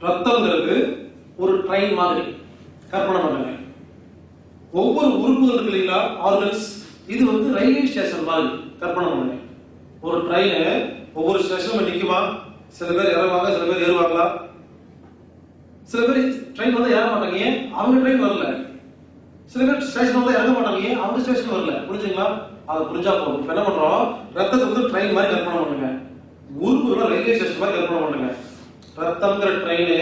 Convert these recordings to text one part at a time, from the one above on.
ரத்தம்ங்கிறது ஒரு ட்ரெயின் மாதிரி கற்பனை பண்ணுங்க. ஒவ்வொரு உறுப்புகள் இருக்கு இல்லைங்களா, ஆர்கன்ஸ், இது வந்து ரயில்வே ஸ்டேஷன் மாதிரி கற்பனை பண்ணுங்க. ஒரு ட்ரெயின் ஒவ்வொரு ஸ்டேஷனும் நிக்குமா? சில பேர் இறங்குவாங்க, சில பேர் ஏறுவாங்களா? சில பேர் ட்ரெயின் வந்து ஏற மாட்டாங்க, ஏன்? அவங்க ட்ரெயின் வரல. சில பேர் ஸ்டேஷன் வந்து இறங்க மாட்டாங்க, ஏன்? அவங்க ஸ்டேஷன் வரல. புரிஞ்சுங்களா? அதை புரிஞ்சா போதும். இப்ப என்ன பண்றோம், ரத்தத்தை வந்து ட்ரெயின் மாதிரி கற்பனை பண்ணுங்க, உறுப்புகளை ரயில்வே ஸ்டேஷன் மாதிரி கற்பனை பண்ணுங்க. ரத்தம்ங்கிற ட்ரெயின்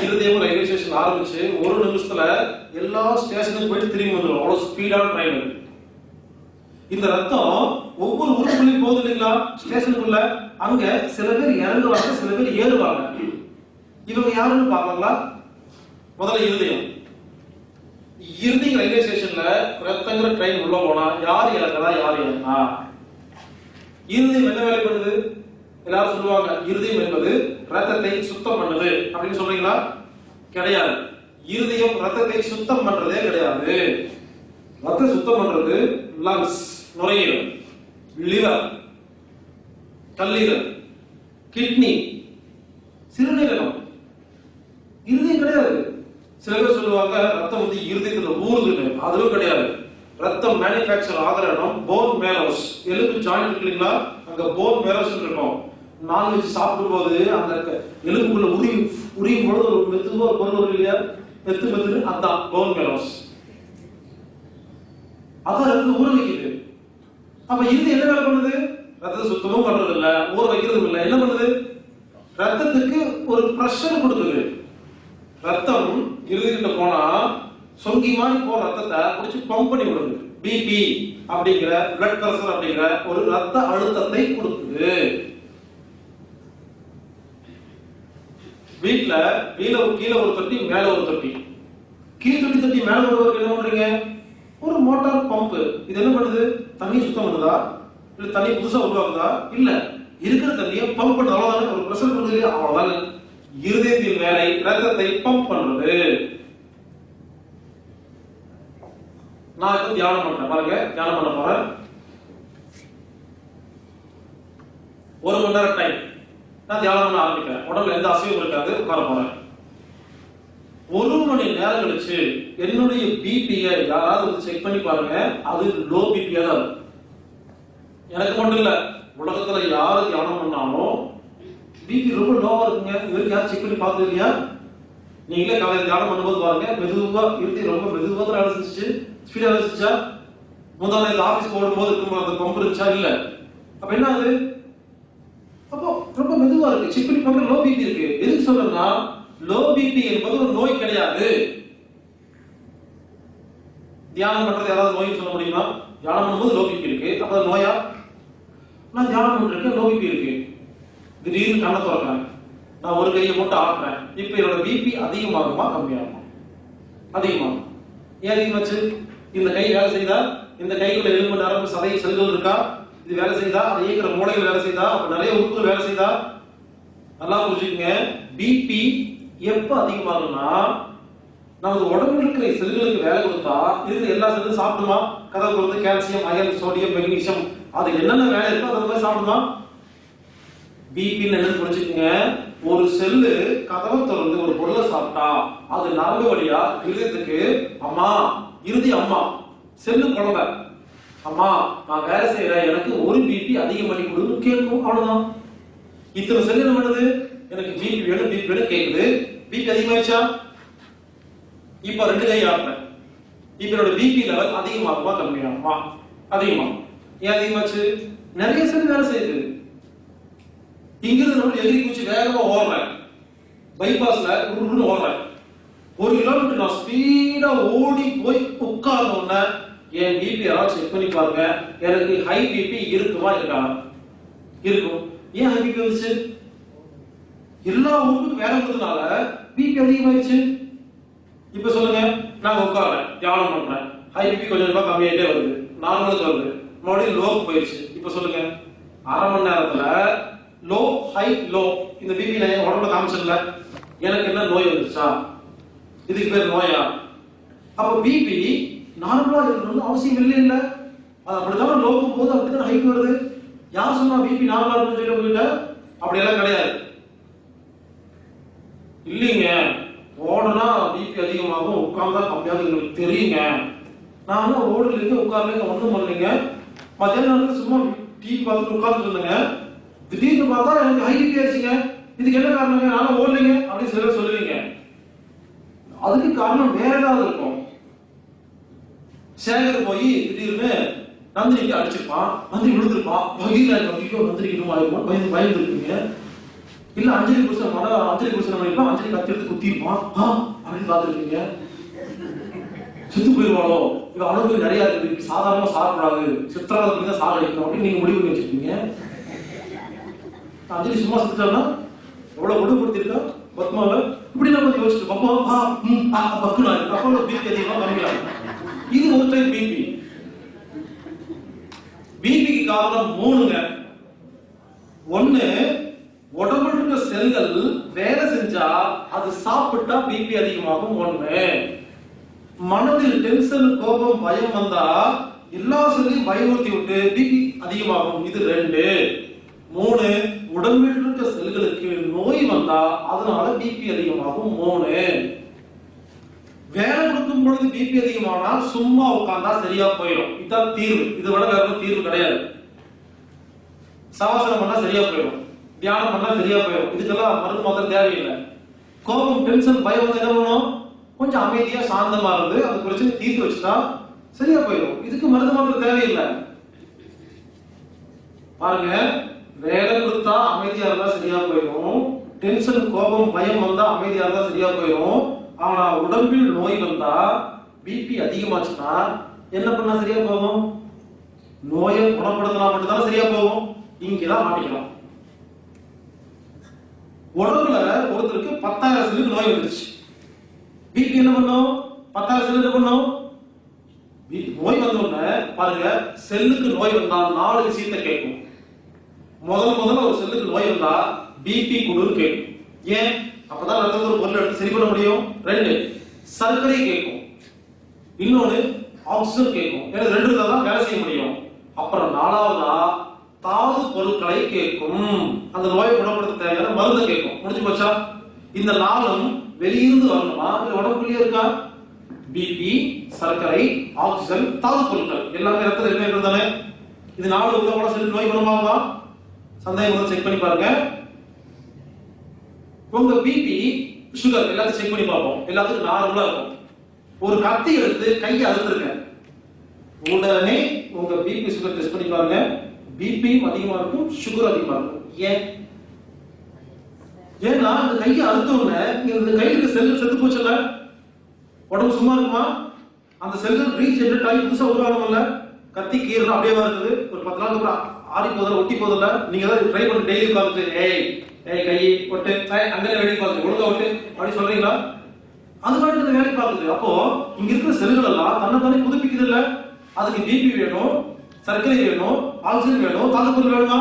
இருதயம் ரயில்வே ஸ்டேஷன் ஆரம்பிச்சு ஒரு நிமிஷத்துல எல்லா ஸ்டேஷனுக்கும் போயிட்டு திரும்பி வந்துடும். அவ்வளவு ஸ்பீடான ட்ரெயின். இந்த ரத்தம் ஒவ்வொரு உறுப்புகளையும் போகுது இல்லைங்களா ஸ்டேஷனுக்குள்ள. அங்க சில பேர் இறங்குவாங்க, சில பேர் ஏறுவாங்க. இவங்க யாருன்னு பாக்கலாங்களா? முதல்ல இருதயம். இருதயம் ரயில்வே ஸ்டேஷன்ல ரத்தங்கிற ட்ரெயின் உள்ள போனா யார் இறங்குறா, யார் இறங்குறா? இருதயம் என்ன வேலை பண்ணுது? எல்லாரும் சொல்லுவாங்க இருதயம் என்பது ரத்தத்தை சுத்தம் பண்ணுது அப்படின்னு சொல்றீங்களா? கிடையாது. இருதயம் ரத்தத்தை சுத்தம் பண்றதே கிடையாது. ரத்தத்தை சுத்தம் பண்றது லங்ஸ், நுரையீரல், லிவர், கல்லீரல், கிட்னி, சிறுநீரகம். இருதயம் கிடையாது. சில பேர் சொல்லுவாங்க ரத்தம் வந்து இருதயத்துல ஊறுதுன்னு. அதுவும் கிடையாது. ரத்தம் மேனுஃபேக்சர் ஆகிற இடம் போன் மேரோஸ், எலும்பு ஜாயிண்ட் இருக்கு இல்லைங்களா, அங்க போன் மேரோஸ் இருக்கும். நான்வெஜ் சாப்பிடும் போது அந்த எலும்புக்குள்ள உரியும் பொழுது ஒரு மெதுவா ஒரு பொருள் வரும் இல்லையா, மெத்து அதான் போன் மேரோஸ். அதான் ஊற வைக்குது. அப்ப இது என்ன வேலை பண்ணுது? ரத்தத்தை சுத்தமும் பண்றது இல்ல, ஊற வைக்கிறதும் இல்ல. என்ன பண்ணுது? ரத்தத்துக்கு ஒரு பிரஷர் கொடுக்குது. ரத்தம் இருதயத்துக்கு போனா சொங்கி மாதிரி போற ரத்தத்தை பிடிச்சி பம்ப் பண்ணி விடுது. பிபி அப்படிங்கிற பிளட் பிரஷர் அப்படிங்கிற ஒரு ரத்த அழுத்தத்தை கொடுக்குது. வீட்டுல கீழே ஒரு தொட்டி, மேல ஒரு தொட்டி. கீழ் தொட்டி மேல ஒரு என்ன பண்றீங்க? ஒரு மோட்டார் பம்ப். இது என்ன பண்ணுது? தண்ணி சுத்தம் பண்ணுதா, இல்ல தண்ணி புதுசா உருவாக்குதா? இல்ல, இருக்கிற தண்ணியை பம்ப் பண்ண. அவ்வளவுதானே, ஒரு பிரஷர் கொடுக்குது. அவ்வளவுதானே இருதயத்தின் வேலை, ரத்தத்தை பம்ப் பண்றது. நான் இப்ப தியானம் பண்றேன் பாருங்க. தியானம் பண்ண போறேன். 1 மணி நேரம் டைம். நான் தியானம் பண்ண ஆரம்பிக்கிறேன். உடம்புல எந்த அசைவும் இருக்காது. உட்கார போறேன். 1 மணி நேரம் கழிச்சு என்னுடைய பிபியை யாராவது செக் பண்ணி பாருங்க, அது லோ பிபியா தான். எனக்கு மட்டும் இல்ல, உலகத்துல யாரு தியானம் பண்ணாலும் பிபி ரொம்ப லோவா இருக்குங்க. இவருக்கு யாரும் செக் பண்ணி பார்த்தது இல்லையா? நீங்களே காலையில் தியானம் பண்ணும்போது பாருங்க, மெதுவா இருந்து ரொம்ப மெதுவா தான் வேலை செஞ்சுச்சு. ஸ்பீடா வேலை செஞ்சா? முதல்ல ஆபீஸ் போடும்போது இருக்கும் அந்த பம்பு இருந்துச்சா? இல்ல. அப்ப என்ன ஆகுது? அப்போ ரொம்ப மெதுவா இருக்கு. செக் பண்ணி பார்க்க லோ பிபி இருக்கு. எதுக்கு சொல்றேன்னா, லோ பிபி என்பது ஒரு நோய் கிடையாது. தியானம் பண்றது யாராவது நோய் சொல்ல முடியுமா? தியானம் பண்ணும்போது லோ பிபி இருக்கு, அப்ப நோயா? நான் தியானம் பண்றேன், லோ பிபி இருக்கு. திடீர்னு கண்ணை திறக்கிறேன், நான் ஒரு கையை போட்டு ஆடுறேன். இப்ப என்னோட பிபி அதிகமாகுமா கம்மியாகுமா? அதிகமாகும். ஏன் அதிகமாச்சு? இந்த கை வேலை செய்தா, இந்த கைக்குள்ள எலும்பு நரம்பு சதை செல்கள் இருக்கா, இது வேலை செய்தா, அதை இயக்கிற மூளைகள் வேலை செய்தா, அப்ப நிறைய உறுப்புகள் வேலை செய்தா. நல்லா புரிஞ்சுக்கங்க. பிபி எப்ப அதிகமாகும்னா, நமது உடம்புல இருக்கிற செல்களுக்கு வேலை கொடுத்தா இருக்கிற எல்லா செல்லும் சாப்பிடுமா? கதை கொடுத்து கால்சியம், அயன், சோடியம், மெக்னீசியம், அது என்னென்ன வேலை இருக்கோ அதை மாதிரி சாப்பிடுமா? பிபி என்னன்னு புரிஞ்சுக்கங்க. ஒரு செல்லு கதவை திறந்து ஒரு பொருளை சாப்பிட்டா அது நரம்பு வழியா இருதயத்துக்கு அம்மா, இறுதி அம்மா, செல்லு குழந்தை, அம்மா நான் வேலை செய்யறேன், எனக்கு ஒரு பிபி அதிகம் பண்ணி கொடுன்னு கேட்கும். அவ்வளவுதான். இத்தனை செல்லு என்ன பண்ணுது? எனக்கு பிபி வேணும், பிபி வேணும் கேக்குது. பிபி அதிகமாயிடுச்சா? இப்ப 2 கை ஆடுறேன். இப்ப என்னோட பிபி லெவல் அதிகமாகுமா கம்மியாகுமா? அதிகமாகும். ஏன் அதிகமாச்சு? நிறைய செல் வேலை செய்யுது. இங்கிருந்து நம்ம எதிரி குச்சி வேகமா ஓடுறேன், பைபாஸ்ல ஓடுறேன். 1 கிலோமீட்டர் நான் ஸ்பீடா ஓடி போய் உட்கார்ந்த உடனே என் பிபி யாராவது செக் பண்ணி பாருங்க, எனக்கு ஹை பிபி இருக்குமா இருக்கா? இருக்கும். ஏன் ஹை பிபி வந்துச்சு? எல்லா ஊருக்கும் வேலை கொடுத்தனால பிபி அதிகமாயிடுச்சு. இப்ப சொல்லுங்க, நான் உட்கார்றேன், தியானம் பண்றேன், ஹை பிபி கொஞ்சம் கொஞ்சமா கம்மியாயிட்டே வருது, நார்மலுக்கு வருது, மறுபடியும் லோக்கு போயிடுச்சு. இப்ப சொல்லுங்க, அரை மணி நேரத்துல லோ ஹை லோ, இந்த பிபி நான் உடம்புல காமிச்சல, எனக்கு என்ன நோய் வந்துச்சா? இதுக்கு பேர் நோயா? அப்ப பிபி நார்மலா இருக்கணும்னு அவசியம் இல்ல. அது அப்படிதான் லோக்கும் போது அப்படிதான் ஹைக்கு வருது. யார் சொன்னா பிபி நார்மலா இருக்குன்னு சொல்லி உங்ககிட்ட? அப்படி எல்லாம் கிடையாது. இல்லைங்க, ஓடுனா பிபி அதிகமாகும், உட்கார்ந்தா கம்மியாகும் எங்களுக்கு தெரியுங்க. நான் ஓடலைங்க, உட்கார்லைங்க, ஒண்ணும் பண்ணலைங்க. மத்தியான நேரத்துல சும்மா டிவி பார்த்துட்டு உட்கார்ந்துட்டு இருந்தேங்க. திடீர்னு பார்த்தா எனக்கு ஹை பிபி ஆச்சுங்க. இதுக்கு என்ன காரணங்க? நானும் ஓடலைங்க அப்படின்னு சில சொல்லுவீங்க. அதுக்கு காரணம் வேற ஏதாவது இருக்கும். சேகர் போய் திடீர்னு நந்தினிக்கு அடிச்சிருப்பான், நந்தினி விழுந்திருப்பான், வகையில ஐயோ நந்தினிக்கு இன்னும் ஆயிருப்பான், பயந்து இருக்கீங்க. இல்ல அஞ்சலி புருஷன் பண்ணிருப்பான், அஞ்சலி கத்தி எடுத்து குத்திருப்பான் அப்படின்னு பார்த்துருக்கீங்க. செத்து போயிருவாளோ, இது அளவுக்கு நிறைய இருக்கு, சாதாரணமா சாப்பிடாது, சித்திராவதுக்கு தான் சாகடிக்கணும் அப்படின்னு நீங்க முடிவு பண்ணி வச்சிருக்கீங்க. அஞ்சலி சும்மா செத்துட்டான்னா எவ்வளவு கொடுப்படுத்திருக்கா பத்மாவை இப்படி நான் கொஞ்சம் யோசிச்சு பக்குனா அப்போ பிபி அதிகமா கம்மியாகும். இது ஒரு டைப் பிபி. பிபிக்கு காரணம் 3ங்க. ஒண்ணு, உடம்புல இருக்க செல்கள் வேலை செஞ்சா அது சாப்பிட்டா பிபி அதிகமாகும். 1, மனதில் டென்ஷன், கோபம், பயம் வந்தா எல்லா செல்லையும் பயமுறுத்தி விட்டு பிபி அதிகமாகும். இது 2. 3, உடம்பில் இருக்க செல்களுக்கு நோய் வந்தா அதனால பிபி அதிகமாகும். 3. வேலை கொடுக்கும் பொழுது பிபி அதிகமானா சும்மா உட்கார்ந்தா சரியா போயிடும். இதுதான் தீர்வு. இது விட வேற தீர்வு கிடையாது. சவாசனம் பண்ணா சரியா போயிடும், தியானம் பண்ணா சரியா போயிடும். இதுக்கெல்லாம் மருந்து மாத்திரம் தேவையில்லை. கோபம், டென்ஷன், பயம் என்ன பண்ணணும்? கொஞ்சம் அமைதியா சாந்தமா இருந்து அந்த பிரச்சனை தீர்த்து வச்சுட்டா சரியா போயிடும். இதுக்கு மருந்து மாத்திரம் தேவையில்லை. பாருங்க, வேலை கொடுத்தா அமைதியா இருந்தா சரியா போயிடும். டென்ஷன், கோபம், பயம் வந்தா அமைதியா இருந்தா சரியா போயிடும். ஆனா உடம்பில் நோய் வந்தா பிபி அதிகமாச்சுன்னா என்ன பண்ணா சரியா போகும்? நோயை குணப்படுத்தினா மட்டும்தான் சரியா போகும். இங்கதான் மாட்டிக்கலாம். உடம்புல ஒருத்தருக்கு 10,000 செல்லுக்கு நோய் வந்துருச்சு. பிபி என்ன பண்ணும்? 10,000 செல்லு என்ன பண்ணும்? நோய் வந்த உடனே பாருங்க, செல்லுக்கு நோய் வந்தா 4 விஷயத்தை கேட்கும். முதல்ல ஒரு செல்லுக்கு நோய் வந்தா பிபி குடு கேட்கும். ஏன்? அப்பதான் ரத்தத்துல ஒரு பொருள் எடுத்து சரி பண்ண முடியும். 2, சர்க்கரை கேட்கும். இன்னொன்னு ஆக்சிஜன் கேட்கும். ஏன்னா 2 இருந்தா தான் வேலை செய்ய முடியும். அப்புறம் 4வதா தாது பொருட்களை கேட்கும். அந்த நோயை குணப்படுத்த தேவையான மருந்து கேட்கும். முடிஞ்சு போச்சா? இந்த 4ம் வெளியிருந்து வரணுமா இல்ல உடம்புக்குள்ளே இருக்கா? பிபி, சர்க்கரை, ஆக்சிஜன், தாது பொருட்கள் எல்லாமே ரத்தத்தில் என்ன இருந்தானே. இது 4 உள்ள கூட செல் நோய் குணமாகுமா? சந்தேகம் செக் பண்ணி பாருங்க. உங்க பிபி, சுகர் எல்லாத்தையும் செக் பண்ணி பார்ப்போம். எல்லாத்துக்கும் நார்மலா இருக்கும். ஒரு கத்தி எடுத்து கையை அறுத்துருங்க, உடனே உங்க பிபி சுகர் டெஸ்ட் பண்ணி பாருங்க. பிபி அதிகமா இருக்கும், சுகர் அதிகமா இருக்கும். ஏன்னா இந்த கையை அறுத்தோம்னா இந்த கையில செல் செத்து போச்சுல்ல, உடம்பு சும்மா இருக்குமா? அந்த செல்கள் ரீஜெனரேட் ஆகி புதுசா உருவாகணும்ல. கத்தி கீரணும் அப்படியே வருது, ஒரு 10 நாளுக்கு அப்புறம் ஆறி போதில்ல, ஒட்டி போதில்ல. நீங்க ஏதாவது ட்ரை பண்ணி டெய்லி பார்த்துட்டு ஏய் கை ஒட்டு, அங்கே வேலை பார்த்துட்டு ஒழுங்கா ஒட்டு அப்படி சொல்றீங்களா? அது மாதிரி இந்த வேலை பார்க்குது. அப்போ இங்க இருக்கிற செல்கள் எல்லாம் தன்னை தானே புதுப்பிக்குது இல்ல. அதுக்கு பிபி வேணும், சர்க்கரை வேணும், ஆக்சிஜன் வேணும், தாது பொருள் வேணுமா?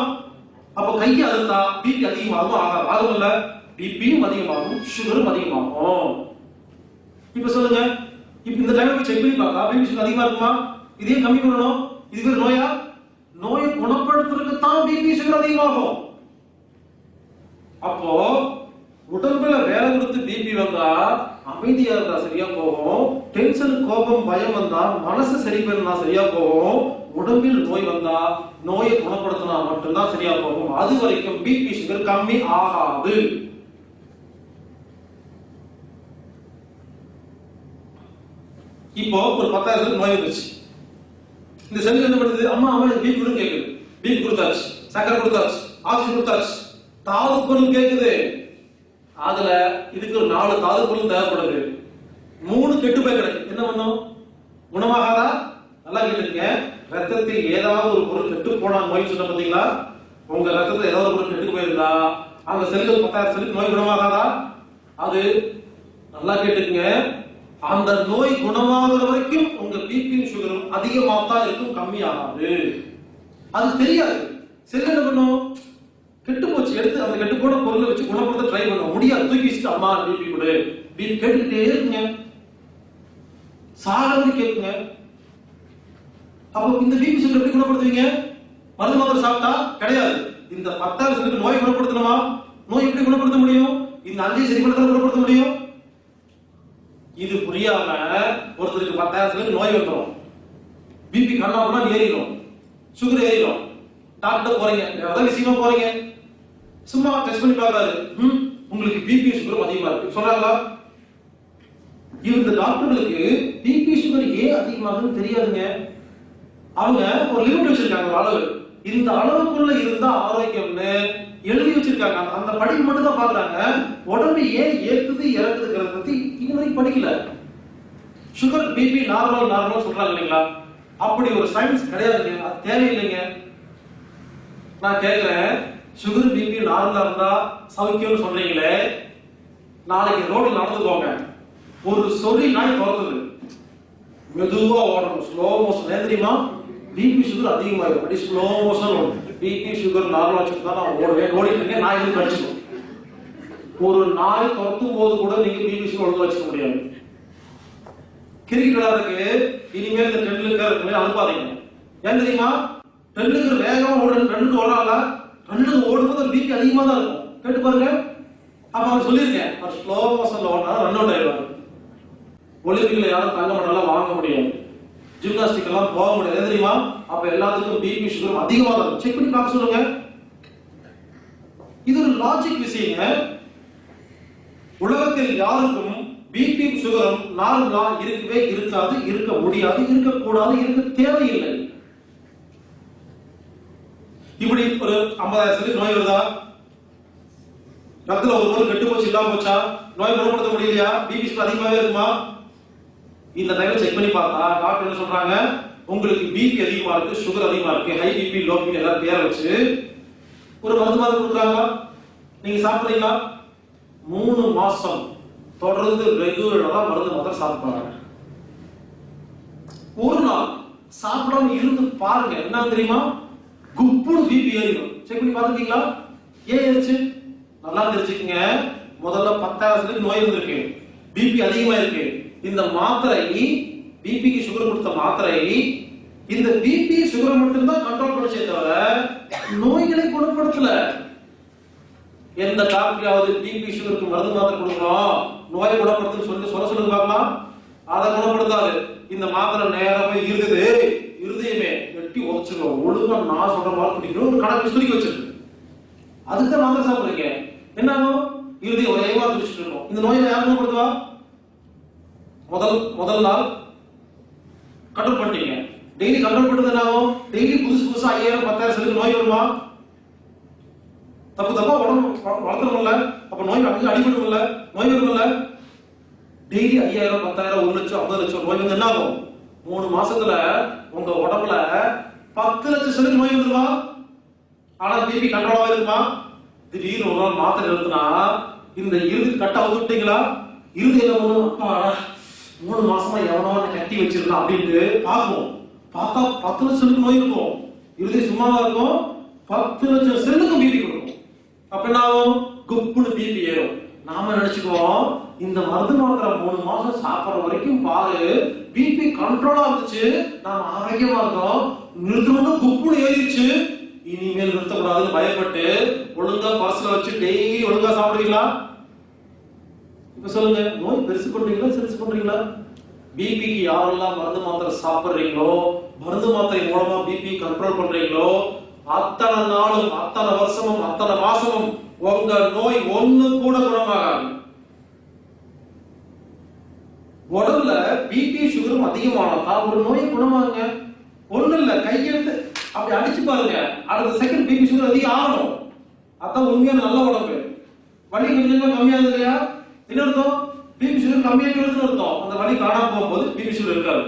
அப்போ கையை அறுத்தா பிபி அதிகமாகும் ஆகும்ல. பிபியும் அதிகமாகும், சுகரும் அதிகமாகும். இப்ப சொல்லுங்க, இப்ப இந்த டைம் செக் பண்ணி பார்த்தா பிபி சுகர் அதிகமா இருக்குமா? இதே கம்மி பண்ணணும். இது நோயா? நோயை குணப்படுத்துறதுக்கு தான் பிபி சுகர் அதிகமாகும். அப்போ உடம்புல வேலை கொடுத்து பிபி வந்தா அமைதியா இருந்தா சரியா போகும். டென்ஷன், கோபம், பயம் வந்தா மனசு சரி பண்ணா சரியா போகும். உடம்பில் நோய் வந்தா நோயை குணப்படுத்தினா மட்டும்தான் சரியா போகும். அது வரைக்கும் பிபி சுகர் கம்மி ஆகாது. இப்போ ஒரு 10,000 செல் நோய் வந்துச்சு. இந்த செல் என்ன பண்ணுது? அம்மா பிபி கொடுன்னு கேக்குது. பிபி கொடுத்தாச்சு, சர்க்கரை கொடுத்தாச்சு, ஆக்சிஜன் கொடுத்தாச்சு, தாது பொருள் கேக்குது. அதுல இதுக்கு ஒரு 4 தாது பொருள் தேவைப்படுது. 3 கெட்டு போய் கிடக்கு. என்ன பண்ணும்? குணமாகாதா? நல்லா கேட்டுங்க. ரத்தத்தில் ஏதாவது ஒரு பொருள் கெட்டு போனா நோய் சொன்ன பாத்தீங்களா? உங்க ரத்தத்துல ஏதாவது ஒரு பொருள் கெட்டு போயிருந்தா அந்த செல்கள் 10,000 செல்லுக்கு நோய் குணமாகாதா? அது நல்லா கேட்டுங்க. அந்த நோய் குணமாகிற வரைக்கும் உங்க பிபி சுகரும் அதிகமா தான் இருக்கும், கம்மியாகாது. அது தெரியாது. செல் என்ன பண்ணும்? கெட்டு போச்சு எடுத்து அந்த கெட்டு போன பொருளை வச்சு குணப்படுத்த ட்ரை பண்ண முடியாது. தூக்கி வச்சுட்டு அம்மா பிபி கொடு பிபி கேட்டுக்கிட்டே இருக்குங்க, சாகவே கேட்குங்க. அப்போ இந்த பிபி சுகர் எப்படி குணப்படுத்துவீங்க? மருந்து மாத்திரை சாப்பிட்டா கிடையாது. இந்த 10,000 செல்லுக்கு நோய் குணப்படுத்தணுமா? நோய் எப்படி குணப்படுத்த முடியும்? இந்த 5 சரி பண்ண குணப்படுத்த முடியும். இது புரியாம ஒருத்தருக்கு 10,000 நோய் வந்துடும், பிபி கண்ணா ஏறிடும், சுகர் ஏறிடும். டாக்டர் போறீங்க, ஏதாவது விஷயமா போறீங்க, சும்மா டெஸ்ட் பண்ணி பார்க்கறாரு, உங்களுக்கு பிபி சுகர் அதிகமா இருக்கு சொல்றாங்களா? இந்த டாக்டர்களுக்கு பிபி சுகர் ஏன் அதிகமாகுதுன்னு தெரியாதுங்க. அவங்க ஒரு லிமிட் வச்சிருக்காங்க, ஒரு அளவு, இந்த அளவுக்குள்ள இருந்தா ஆரோக்கியம்னு எழுதி வச்சிருக்காங்க. அந்த படிப்பு மட்டும் தான் பாக்குறாங்க. உடம்பு ஏன் ஏத்துது இறக்குதுங்கிறத பத்தி இன்னும் படிக்கல. சுகர் பிபி நார்மல் சொல்றாங்க இல்லைங்களா? அப்படி ஒரு சயின்ஸ் கிடையாதுங்க, அது தேவையில்லைங்க. நான் கேட்கிறேன், சுகர் பிபி நார்மலா இருந்தா சௌக்கியம்னு சொல்றீங்களே, நாளைக்கு ரோட்ல நடந்து போங்க, ஒரு சொறி நாய் துரத்துது, மெதுவா ஓடணும், ஸ்லோ மோஷன். தெரியுமா? பிபி சுகர் அதிகமாயிடும், அப்படி ஸ்லோ மோஷன் ஓடும். பிபி சுகர் நார்மலா வச்சுருந்தா நான் ஓடிட்டு இருக்கேன், நாய் எதுவும் கடிச்சிடும். ஒரு நாய் துரத்தும் போது கூட நீங்க பிபி சுகர் ஒழுங்கு வச்சுக்க முடியாது. கிரிக்கெட் விளையாடுறதுக்கு இனிமேல் இந்த டெண்டுல்கர் அனுப்பாதீங்க. ஏன் தெரியுமா? டெண்டுல்கர் வேகமா ரெண்டு ஓடுறாங்களா, ரெண்டு ஓடும்போது பிபி அதிகமா தான் இருக்கும். கேட்டு பாருங்க. அப்ப அவர் சொல்லியிருக்கேன், அவர் ஸ்லோ மோஷன்ல ஓடினா ரன் அவுட் ஆயிடுவார். ஒலிம்பிக்ல யாரும் தங்க மெடலாம் வாங்க முடியாது, ஜிம்னாஸ்டிக் எல்லாம் போக முடியாது. தெரியுமா? அப்ப எல்லாத்துக்கும் பிபி சுகர் அதிகமா தான். செக் பண்ணி பார்க்க சொல்லுங்க. இது ஒரு லாஜிக் விஷயங்க. உலகத்தில் யாருக்கும் பிபி சுகரும் நார்மலா இருக்கவே இருக்காது, இருக்க முடியாது, இருக்கக்கூடாது, இருக்க தேவையில்லை. இப்படி ஒரு 50,000 நோய் வருதா? ரத்தத்துல ஒரு பொருள் கெட்டு போச்சு, இல்லாம போச்சா? நோய் குணப்படுத்த முடியலையா? பிபி சுகர் அதிகமாவே இருக்குமா? இந்த டைம்ல செக் பண்ணி பார்த்தா டாக்டர் என்ன சொல்றாங்க, உங்களுக்கு பிபி அதிகமா இருக்கு, சுகர் அதிகமா இருக்கு, ஹை பிபி லோ பிபி எல்லாம் பேர வச்சு ஒரு மருந்து கொடுக்குறாங்க. நீங்க சாப்பிடுறீங்களா? 3 மாசம் தொடர்ந்து ரெகுலரா மருந்து மாத்திரை சாப்பிடுறாங்க. ஒரு நாள் சாப்பிடாம இருந்து பாருங்க, என்ன தெரியுமா? குப்புடு பிபி ஏறிடும். செக் பண்ணி பார்த்துருக்கீங்களா? ஏன் ஏறிச்சு? நல்லா தெரிஞ்சுக்கங்க. முதல்ல 10,000 நோய் இருந்திருக்கு, பிபி அதிகமா இருக்கு. இந்த மாத்திரை, பிபிக்கு சுகர் கொடுத்த மாத்திரை, இந்த பிபி சுகர் மட்டும் தான் கண்ட்ரோல் பண்ணுச்சே தவிர நோய்களை குணப்படுத்தல. எந்த டாக்டராவது பிபி சுகருக்கு மருந்து மாத்திரை கொடுக்கணும், நோயை குணப்படுத்துன்னு சொல்லுங்க பார்க்கலாம். அதை குணப்படுத்தாது. இந்த மாத்திரை நேரம் போய் இருக்குது, இருதயமே வெட்டி உதச்சிடும், ஒழுங்கா நான் சொல்ற மாதிரி குடிக்கணும், ஒரு கணக்கு சுருக்கி வச்சிருக்கு. அதுக்கு மாத்திரை சாப்பிடுறீங்க, என்ன ஆகும்? இருதயம் ஒரே மாதிரி துடிச்சிட்டு இருக்கும். இந்த நோயை யார் குணப்படுத்துவா? முதல் நாள் கண்ட்ரோல் பண்ணிட்டீங்க, டெய்லி கண்ட்ரோல் பண்றது என்ன ஆகும்? டெய்லி புதுசா 5,000 10,000 நோய் வருமா? தப்பா உடம்பு வளர்த்துறோம்ல, அப்ப நோய் அடிபடும்ல, நோய் வரும்ல. டெய்லி 5,000 10,000 1 லட்சம் 50 லட்சம் நோய் வந்து என்ன ஆகும்? 3 மாசத்துல உங்க உடம்புல 10 லட்சம் நோய் வந்துருமா? ஆனா பிபி கண்ட்ரோலாவே இருக்குமா? திடீர்னு ஒரு நாள் மாத்திரை எடுத்துனா இந்த இறுதி கட்ட விட்டுட்டீங்களா? இறுதி என்ன பண்ணும்? அப்பா 3 மாசமா எவனோ கட்டி வச்சிருக்கான் அப்படின்ட்டு பார்ப்போம். பார்த்தா 10 லட்சம் நோய் இருக்கும், இறுதி சும்மாவா இருக்கும், 10 லட்சம் செல்லுக்கும் பிபி கொடுக்கும். அப்ப என்ன ஆகும்? குப்புன்னு பிபி ஏறும். நாம நினைச்சுக்குவோம், இந்த மருந்து மாத்திரை 3 மாசம் சாப்பிடுற வரைக்கும் பாரு, பிபி கண்ட்ரோலா இருந்துச்சு, நாம ஆரோக்கியமா இருக்கோம். நிறுத்தணும், குப்புன்னு ஏறிடுச்சு, இனிமேல் நிறுத்தக்கூடாதுன்னு பயப்பட்டு ஒழுங்கா பர்ஸ்ல வச்சு டெய்லி ஒழுங்கா சாப்பிடுவீங்களா? இப்ப சொல்லுங்க, நோய் பெருசு பண்றீங்களா சிறுசு பண்றீங்களா? பிபிக்கு யாரெல்லாம் மருந்து மாத்திரை சாப்பிடுறீங்களோ, மருந்து மாத்திரை மூலமா பிபி கண்ட்ரோல் பண்றீங்களோ, அத்தனை நாளும், அத்தனை வருஷமும், அத்தனை மாசமும் உங்க நோய் ஒண்ணு கூட குணமாகாது. உடம்புல பிபி சுகரும் அதிகமானதா ஒரு நோயை குணமாகுங்க? ஒண்ணு இல்ல, கையெழுத்து அப்படி அடிச்சு பாருங்க, அடுத்த செகண்ட் பிபி சுகர் அதிகம் ஆகணும். அதான் உண்மையான நல்ல உடம்பு. வலி கொஞ்சமா கம்மியாகுது இல்லையா? என்ன அர்த்தம்? பிபி சுகர் கம்மியாகிறது அர்த்தம். அந்த வலி காணாம போகும்போது பிபி சுகர் இருக்காது.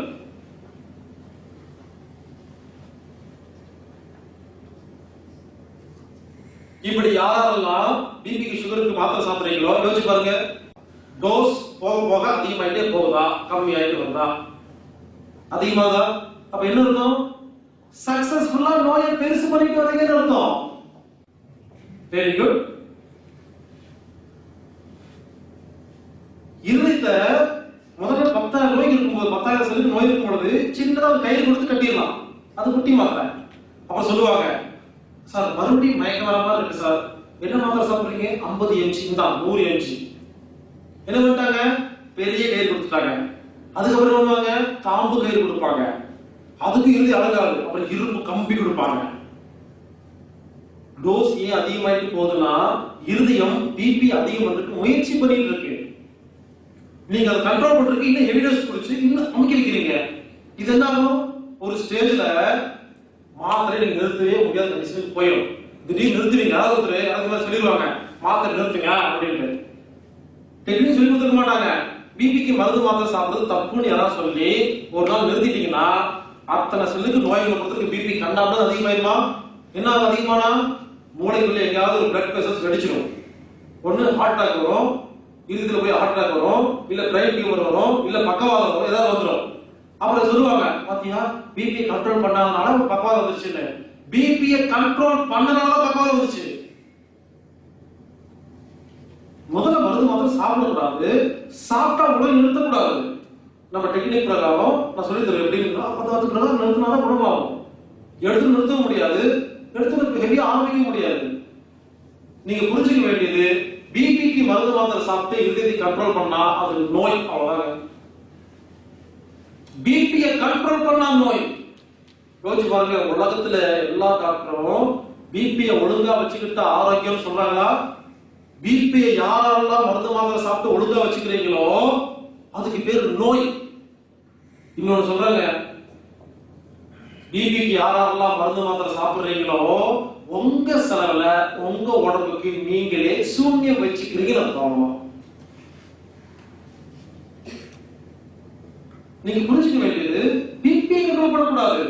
இப்படி யாரெல்லாம் பிபிக்கு சுகருக்கு மாத்திரை சாப்பிடுறீங்களோ யோசிச்சு பாருங்க, டோஸ் போக போக அதிகமாயிட்டே போகுதா, கம்மியாயிட்டு வருதா, அதிகமாதா? அப்ப என்ன அர்த்தம்? சக்சஸ்ஃபுல்லா நோயை பெருசு பண்ணிட்டு வரீங்கன்னு அர்த்தம். Very good. இருதயத்தை முதல்ல 10,000 நோய் இருக்கும்போது, 10,000 நோய் இருக்கும் பொழுது சின்னதா ஒரு கையில் கொடுத்து கட்டிடலாம், அது குட்டி மாத்திரை. அப்ப சொல்லுவாங்க, சார் மறுபடியும் மயக்க வர மாதிரி இருக்கு சார், என்ன மாத்திரை சாப்பிடுறீங்க? 50 mg தான், 100 mg. என்ன பண்ணிட்டாங்க? பெரிய கயிறு கொடுத்துட்டாங்க. அதுக்கப்புறம் பண்ணுவாங்க, தாம்பு கயிறு கொடுப்பாங்க. அதுக்கு இறுதி அழகாது, அப்புறம் இரும்பு கம்பி கொடுப்பாங்க. டோஸ் ஏன் அதிகமாயிட்டு போகுதுன்னா, இருதயம் பிபி அதிகம் பண்றதுக்கு முயற்சி பண்ணிட்டு இருக்கு. நீங்க அதை கண்ட்ரோல் பண்றதுக்கு இன்னும் ஹெவி டோஸ் குடிச்சு இன்னும் அமைக்க வைக்கிறீங்க. இது என்ன ஆகும்? ஒரு ஸ்டேஜ்ல மாத்திரை நீங்க நிறுத்தவே முடியாத கண்டிஷனுக்கு போயிடும். திடீர்னு நிறுத்துவீங்க, யாராவது அதுக்கு மேல சொல்லிடுவாங்க மாத்திரை நிறுத்துங்க அப்படின்னு. டெக்னிக் சொல்லி கொடுக்க மாட்டாங்க. பிபிக்கு மருந்து மாத்திரை சாப்பிடுறது தப்புன்னு யாராவது சொல்லி ஒரு நாள் நிறுத்திட்டீங்கன்னா அத்தனை செல்லுக்கு நோய்களை கொடுத்துருக்கு. பிபி கண்டாமல் அதிகமாயிருமா? என்ன அதிகமானா மூளைக்குள்ள எங்கேயாவது ஒரு பிளட் வெசல்ஸ் வெடிச்சிடும். ஒண்ணு ஹார்ட் அட்டாக் வரும், இருதயத்துல போய் ஹார்ட் அட்டாக் வரும், இல்ல பிரைன் டியூமர் வரும், இல்ல பக்கவாதம் வரும், ஏதாவது வந்துடும். அப்புறம் சொல்லுவாங்க, பாத்தியா பிபி கண்ட்ரோல் பண்ணாதனால பக்கவாதம் வந்துருச்சுன்னு. பிபியை கண்ட்ரோல் பண்ணனால பக்கவாதம் வந்துச்சு. முதல்ல மருந்து மாத்திரம் சாப்பிடக்கூடாது, சாப்பிட்டா உடனே நிறுத்தக்கூடாது. நம்ம டெக்னிக் பிரகாரம் நான் சொல்லி தருவேன். எப்படின்னா 10 பிரகாரம் நிறுத்தினாதான் குணமாகும். எடுத்து நிறுத்த முடியாது, எடுத்து ஹெவியா ஆரம்பிக்க முடியாது. நீங்க புரிஞ்சுக்க வேண்டியது, பிபிக்கு மருந்து மாத்திரை சாப்பிட்டு இருதயத்தை கண்ட்ரோல் பண்ணா அது நோய், அவ்வளவுதாங்க. பிபியை கண்ட்ரோல் பண்ணா நோய். யோசிச்சு பாருங்க, உலகத்துல எல்லா டாக்டரும் பிபியை ஒழுங்கா வச்சுக்கிட்டு ஆரோக்கியம் சொல்றாங்களா? பிபியை யாரெல்லாம் மருந்து மாத்திரை சாப்பிட்டு ஒழுங்கா வச்சுக்கிறீங்களோ அதுக்கு பேர் நோய். இன்னொன்னு சொல்றாங்க, பிபிக்கு யாரெல்லாம் மருந்து மாத்திரை சாப்பிடுறீங்களோ உங்க செலவுல உங்க உடம்புக்கு நீங்களே சூன்யம் வச்சுக்கிறீங்க. நீங்க புரிஞ்சுக்க வேண்டியது, பிபியை கண்ட்ரோல் பண்ணக்கூடாது,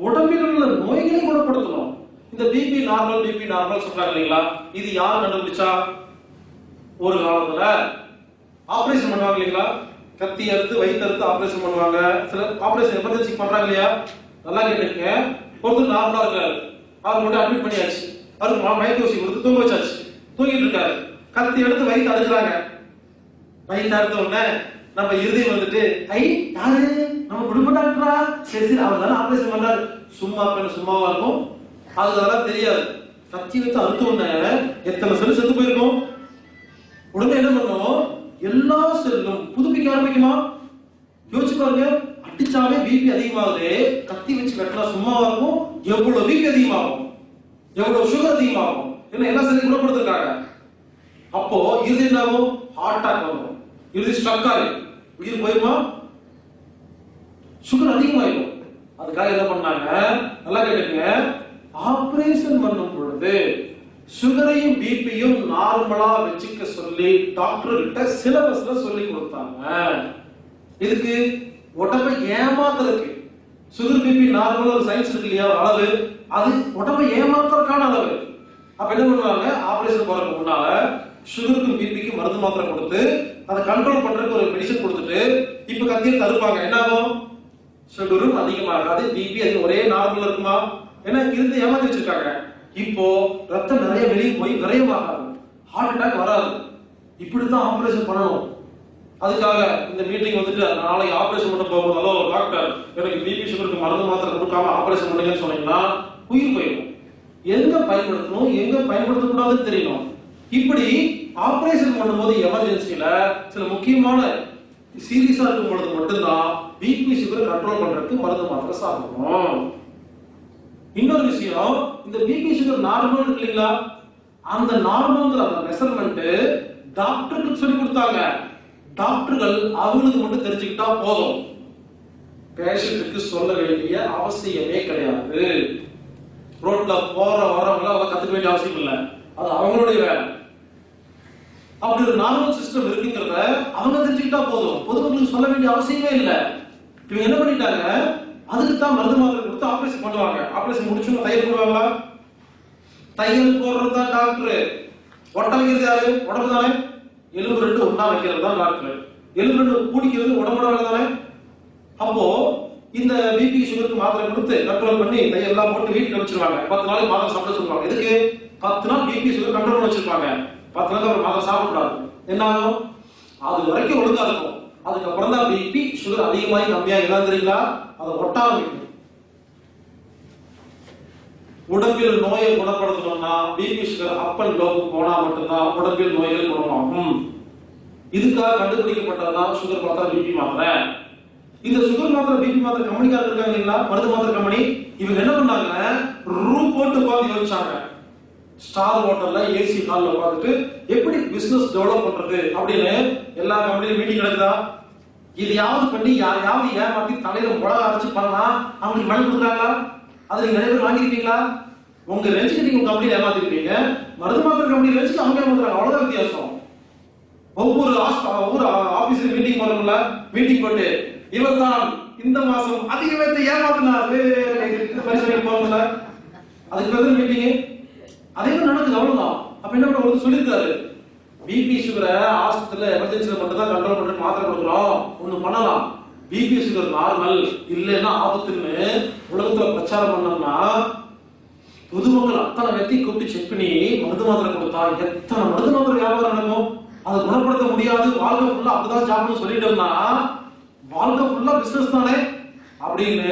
உடம்பில் உள்ள நோய்களை குணப்படுத்தணும். இந்த பிபி நார்மல் சொல்றாங்க இல்லைங்களா? இது யார் கண்டுபிடிச்சா? ஒரு காலத்துல ஆபரேஷன் பண்ணுவாங்க இல்லைங்களா? கத்தி அறுத்து வயிற்று அறுத்து ஆபரேஷன் பண்ணுவாங்க. சில ஆபரேஷன் எமர்ஜென்சி பண்றாங்க இல்லையா? நல்லா கேட்டுங்க. ஒருத்தர் நார்மலா இருக்காரு, அவர் மட்டும் அட்மிட் பண்ணியாச்சு, அவருக்கு மயக்க ஊசி கொடுத்து தூங்க வச்சாச்சு, தூங்கிட்டு இருக்காரு. கத்தி எடுத்து வயிற்று அறுக்குறாங்க. வயிற்று அறுத்த உடனே நம்ம இருதயம் வந்துட்டு, ஐ யாரு நம்ம குடும்ப டாக்டரா, சரி சரி அவர் தானே ஆபரேஷன் பண்றாரு, சும்மாவா இருக்கும், அது அதெல்லாம் தெரியாது. கத்தி வைத்து அறுத்த உடனே எத்தனை செல் செத்து போயிருக்கும். உடனே என்ன பண்ணும்? எல்லா செல்லும் புதுப்பிக்க ஆரம்பிக்குமா? யோசிச்சு பாருங்க. அடிச்சாலே பிபி அதிகமாகுது, கத்தி வச்சு வெட்டினா சும்மாவா இருக்கும்? எவ்வளவு பிபி அதிகமாகும், எவ்வளவு சுகர் அதிகமாகும். ஏன்னா எல்லா செல்லையும் குணப்படுத்திருக்காங்க. அப்போ இது என்னாகும்? ஹார்ட் அட்டாக் வரும், இது ஸ்ட்ரக் ஆகும், உயிர் போயிருமா? சுகர் அதிகமாயிடும். அதுக்காக என்ன பண்ணாங்க, நல்லா கேட்டுங்க, ஆபரேஷன் பண்ணும் பொழுது சுகரையும் பிபியும் நார்மலா வச்சுக்க சொல்லி டாக்டர் கிட்ட சிலபஸ்ல சொல்லி கொடுத்தாங்க. இதுக்கு உடம்பை ஏமாத்துறதுக்கு. சுகர் பிபி நார்மல் ஒரு சயின்ஸ் இருக்கு இல்லையா, அளவு, அது உடம்பை ஏமாத்துறதுக்கான அளவு. அப்ப என்ன பண்ணுவாங்க, ஆபரேஷன் போறதுக்கு முன்னால சுகருக்கும் பிபிக்கும் மருந்து மாத்திரை கொடுத்து அதை கண்ட்ரோல் பண்றதுக்கு ஒரு மெடிசன் கொடுத்துட்டு இப்ப கத்தியை தருப்பாங்க. என்ன ஆகும்? சுகரும் அதிகமாகாது, பிபி அது ஒரே நார்மல் இருக்குமா? ஏன்னா இருந்து ஏமாத்தி வச்சிருக்காங்க. இப்போ ரத்தம் நிறைய வெளியே போய் விரயமாகாது, ஹார்ட் அட்டாக் வராது. இப்படித்தான் ஆபரேஷன் பண்ணணும். அதுக்காக இந்த மீட்டிங் வந்துட்டு நாளைக்கு ஆபரேஷன் பண்ண போகும்போது, ஹலோ டாக்டர் எனக்கு பிபி சுகருக்கு மருந்து மாத்திரை கொடுக்காம ஆபரேஷன் பண்ணுங்கன்னு சொன்னீங்கன்னா உயிர் போயிடும். எங்க பயன்படுத்தணும் எங்க பயன்படுத்தக்கூடாதுன்னு தெரியணும். இப்படி ஆபரேஷன் பண்ணும்போது எமர்ஜென்சில சில முக்கியமான சீரியஸா இருக்கும் பொழுது மட்டும்தான் பிபி சுகர் கண்ட்ரோல் பண்றதுக்கு மருந்து மாத்திரை சாப்பிடணும். இன்னொரு விஷயம், இந்த பிபி சுகர் நார்மல் இருக்கு இல்லைங்களா, அந்த நார்மல்ங்கிற அந்த மெஷர்மெண்ட் டாக்டருக்கு சொல்லி கொடுத்தாங்க. டாக்டர்கள் அவங்களுக்கு மட்டும் தெரிஞ்சுக்கிட்டா போதும், பேஷண்ட்டுக்கு சொல்ல வேண்டிய அவசியமே கிடையாது. ரோட்ல போற வரவங்க அவங்க கத்துக்க வேண்டிய அவசியம் இல்லை, அது அவங்களுடைய வேலை. அப்படி ஒரு நார்மல் சிஸ்டம் இருக்குங்கிறத அவங்க தெரிஞ்சுக்கிட்டா போதும், பொதுமக்களுக்கு சொல்ல வேண்டிய அவசியமே இல்லை. இவங்க என்ன பண்ணிட்டாங்க, அதுக்கு தான் மருந்து மாத்திரை கொடுத்து ஆபரேஷன் பண்ணுவாங்க. ஆபரேஷன் முடிச்சு தையல் போடுவாங்களா? தையல் போடுறது தான் டாக்டர். ஒட்ட வைக்கிறது யாரு? உடம்பு தானே. எலும்பு ரெண்டு ஒண்ணா வைக்கிறது தான் டாக்டர். எலும்பு ரெண்டு கூடிக்கிறது உடம்போட வேலை தானே. அப்போ இந்த பிபி சுகருக்கு மாத்திரை கொடுத்து கண்ட்ரோல் பண்ணி தையல் எல்லாம் போட்டு வீட்டுக்கு வச்சிருவாங்க. 10 நாளைக்கு மாத்திரை சாப்பிட சொல்லுவாங்க. எதுக்கு? 10 நாள் பிபி சுகர் கண்ட்ரோல் பண்ணி வச்சிருப்பாங்க. 10 நாள் அவர் மாத்திரை சாப்பிடக்கூடாது. என்ன ஆகும்? அது வரைக்கும் ஒழுங்கா இருக்கும். அதுக்கப்புறம் தான் பிபி சுகர் அதிகமாகி கம்மியாக என்ன தெரியுங்களா, அதை ஒட்ட ஆரம்பிக்கும். உடம்பில் நோயை குணப்படுத்தணும்னா பிபி சுகர் அப் அண்ட் லோக்கு போனா மட்டும்தான் உடம்பில் நோய்கள் குணமாகும். இதுக்காக கண்டுபிடிக்கப்பட்டதுதான் சுகர் மாத்திரை, பிபி மாத்திரை. இந்த சுகர் மாத்திரை, பிபி மாத்திரை கம்பெனிக்காரங்க இருக்காங்க இல்லைங்களா, மருந்து மாத்திரை கம்பெனி, இவங்க என்ன பண்ணாங்க, ரூம் போட்டு உட்காந்து யோசிச்சாங்க. ஸ்டார் ஹோட்டல்ல ஏசி ஹால்ல உட்காந்துட்டு எப்படி பிசினஸ் டெவலப் பண்றது அப்படின்னு எல்லா கம்பெனியும் மீட்டிங் நடக்குதா? இதையாவது பண்ணி யாரையாவது ஏமாத்தி தலையில முளக அரைச்சு பண்ணலாம், அவங்களுக்கு மணி கொடுக்குறாங்களா? அது நீங்க நிறைய பேர் வாங்கிருக்கீங்களா? உங்க ரெஞ்சுக்கு நீங்க உங்க கம்பெனியில ஏமாத்திருக்கீங்க, மருந்து மாத்திரை கம்பெனி ரெஞ்சுக்கு அவங்க ஏமாத்துறாங்க. அவ்வளவுதான் வித்தியாசம். ஒவ்வொரு ஆபீஸ்ல மீட்டிங் போறோம்ல, மீட்டிங் போட்டு இவர் தான் இந்த மாசம் அதிக பேர்த்தை ஏமாத்தினாரு பரிசோதனை போறோம்ல, அதுக்கு பதில் மீட்டிங் அதே மாதிரி நடக்குது. அவ்வளவுதான். அப்ப என்ன பண்ண ஒரு சொல்லியிருக்காரு, பிபி சுகரை ஆஸ்பத்திரியில எமர்ஜென்சில மட்டும் தான் கண்ட்ரோல் பண்ணிட்டு மாத்திரை கொடுக்குறோம், ஒண்ணு பண்ணலாம். பிபி சுகர் நார்மல் இல்லைன்னா ஆபத்துன்னு உலகத்துல பிரச்சாரம் பண்ணோம்னா பொதுமக்கள் அத்தனை வெத்தி கூப்பிட்டு செக் பண்ணி மருந்து மாத்திரை கொடுத்தா எத்தனை மருந்து மாத்திரை வியாபாரம் நடக்கும்? அதை குணப்படுத்த முடியாது, வாழ்க்கை ஃபுல்லா அப்படிதான் சாப்பிடணும் சொல்லிட்டோம்னா வாழ்க்கை ஃபுல்லா பிசினஸ் தானே அப்படின்னு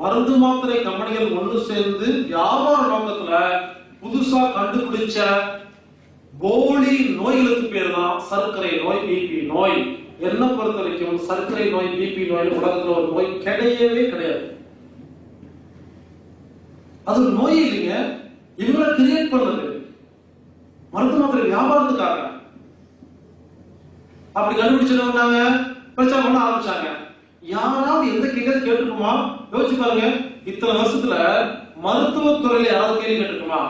மருந்து மாத்திரை கம்பெனிகள் ஒண்ணு சேர்ந்து வியாபார நோக்கத்துல புதுசா கண்டுபிடிச்ச போலி நோய்களுக்கு பேர் தான் சர்க்கரை நோய், பிபி நோய். என்ன பொறுத்த வரைக்கும் சர்க்கரை நோய், பிபி நோய் உலகத்துல ஒரு நோய் கிடையவே கிடையாது. அது ஒரு நோய் இல்லைங்க, இவங்களை கிரியேட் பண்ணது மருந்து மாத்திரை வியாபாரத்துக்காக. அப்படி கண்டுபிடிச்சிருந்தாங்க, பிரச்சாரம் பண்ண ஆரம்பிச்சாங்க. யாராவது எந்த கேள்வி கேட்டுக்குமா? யோசிச்சு பாருங்க. இத்தனை வருஷத்துல மருத்துவத்துறையில யாராவது கேள்வி கேட்டுக்குமா?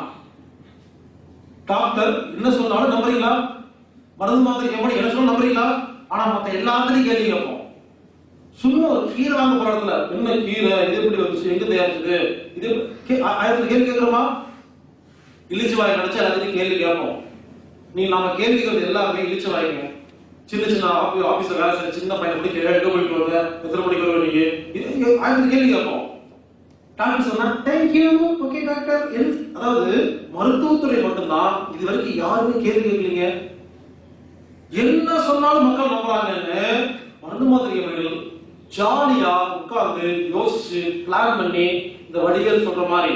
டாக்டர் என்ன சொன்னாலும் நம்புறீங்களா? மருந்து மாத்திரை கம்பெனி என்ன சொன்னாலும் நம்புறீங்களா? ஆனா மத்த எல்லாத்துலயும் கேள்வி கேட்போம். சும்மா ஒரு கீரை வாங்க போற இடத்துல என்ன கீரை, இது எப்படி வந்துச்சு, எங்க தயாரிச்சது, இது ஆயிரத்துல கேள்வி கேட்கிறோமா? இழிச்சு வாய் கிடைச்சா எல்லாத்துக்கும் கேள்வி கேட்போம். நாம கேள்வி கேட்கறது எல்லாருமே இழிச்சு வாய்ங்க. சின்ன சின்ன ஆபீஸ்ல வேலை செய்ய சின்ன பையன் கூட எங்க போயிட்டு வருங்க, எத்தனை மணிக்கு வருவீங்க, ஆயிரத்துல கேள்வி கேட்போம். டாக்டர் சொன்னா தேங்க்யூ, ஓகே டாக்டர். அதாவது மருத்துவத்துறை மட்டும்தான் இது வரைக்கும் யாருமே கேள்வி கேட்கலீங்க. என்ன சொன்னாலும் மக்கள் நம்புறாங்கன்னு மருந்து மாத்திரை கம்பெனிகள் ஜாலியா உட்கார்ந்து யோசிச்சு பிளான் பண்ணி இந்த வடிவேல் சொல்ற மாதிரி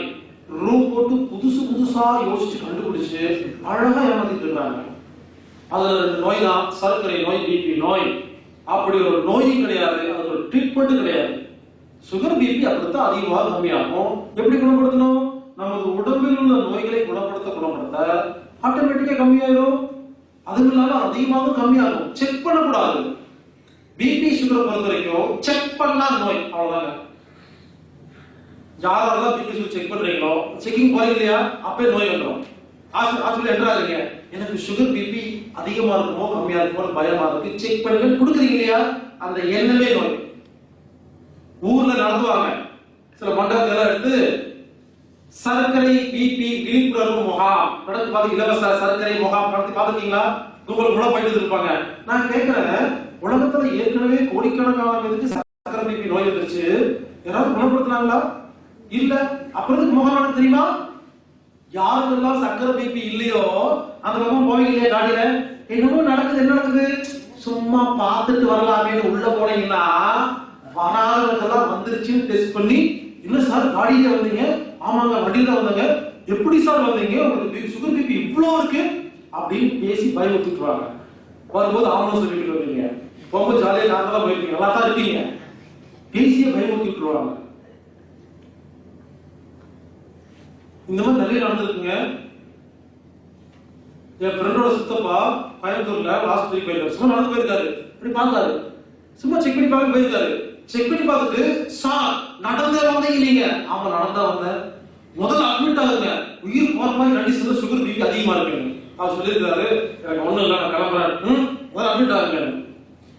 ரூம் போட்டு புதுசு புதுசா யோசிச்சு கண்டுபிடிச்சு அழகா ஏமாத்திட்டு இருக்காங்க. அது நோய் தான் சர்க்கரை நோய், பிபி நோய். அப்படி ஒரு நோயும் கிடையாது, அது ஒரு ட்ரீட்மெண்ட் கிடையாது. சுகர், பிபி அப்படித்தான் அதிகமாக கம்மியாகும். எப்படி குணப்படுத்தணும்? நமது உடம்பில் உள்ள நோய்களை குணப்படுத்த ஆட்டோமேட்டிக்கா கம்மியாயிரும். அதுவும் இல்லாம அதிகமாக கம்மியாகும். செக் பண்ணக்கூடாது. பிபி சுகரை பொறுத்த வரைக்கும் செக் பண்ணா நோய், அவ்வளவுதாங்க. யாரெல்லாம் பிபி சுகர் செக் பண்றீங்களோ, செக்கிங் போறீங்க இல்லையா, அப்பே நோய் வந்துடும். ஹாஸ்பிட்டல் என்ட்ராதீங்க, எனக்கு சுகர் பிபி அதிகமா இருக்குமோ கம்மியா இருக்குமோ பயமா இருக்கு, செக் பண்ணுங்க கொடுக்குறீங்க இல்லையா, அந்த எண்ணமே நோய். ஊர்ல நடத்துவாங்க சில மண்டபத்தை எடுத்து சர்க்கரை பிபி விழிப்புணர்வு முகாம் நடத்தி பார்த்து, இலவச சர்க்கரை முகாம் நடத்தி பார்த்துட்டீங்களா? உங்களுக்கு கூட போயிட்டு இருப்பாங்க. நான் கேட்கிறேன், உலகத்துல ஏற்கனவே கோடிக்கணக்கான பேருக்கு சர்க்கரை பிபி நோய் வந்துருச்சு, யாராவது குணப்படுத்தினாங்களா? இல்ல. அப்புறம் முகாம் நடத்த தெரியுமா? யாருக்கெல்லாம் சர்க்கரை பிபி இல்லையோ அந்த பக்கம் போவீங்க இல்லையா, காடியில என்னமோ நடக்குது, என்ன நடக்குது, சும்மா பார்த்துட்டு வரலாமே உள்ள போனீங்கன்னா வராதவர்களெல்லாம் வந்துருச்சுன்னு டெஸ்ட் பண்ணி, என்ன சார் காடியில வந்தீங்க? ஆமாங்க வண்டியில வந்தாங்க. எப்படி சார் வந்தீங்க? உங்களுக்கு சுகர் பிபி இவ்வளவு இருக்கு அப்படின்னு பேசி பயமுறுத்திட்டுவாங்க. வரும்போது ஆம்புலன்ஸ் வீட்டுக்கு வருவீங்க, போகும்போது ஜாலியா நார்மலா போயிருக்கீங்க, நல்லா தான் இருக்கீங்க, பேசிய பயமுறுத்திட்டுருவாங்க. இந்த மாதிரி நிறைய நடந்திருக்குங்க. என் ஃப்ரெண்டோட சித்தப்பா கோயம்புத்தூர்ல லாஸ்ட் வீக் போயிருக்காரு. சும்மா நடந்து போயிருக்காரு, இப்படி பார்த்தாரு, சும்மா செக் பண்ணி பார்க்க போயிருக்காரு. செக் பண்ணி பார்த்துட்டு, சார் நடந்தே வந்தீங்க நீங்க? ஆமா நடந்தா வந்தேன். முதல்ல அட்மிட் ஆகுங்க, உயிர் போற மாதிரி கண்டிஷன்ல சுகர் பிபி அதிகமா இருக்குங்க. அவர் சொல்லியிருக்காரு, எனக்கு ஒண்ணும் இல்லை நான் கிளம்புறேன், முதல்ல அட்மிட் ஆகுங்க.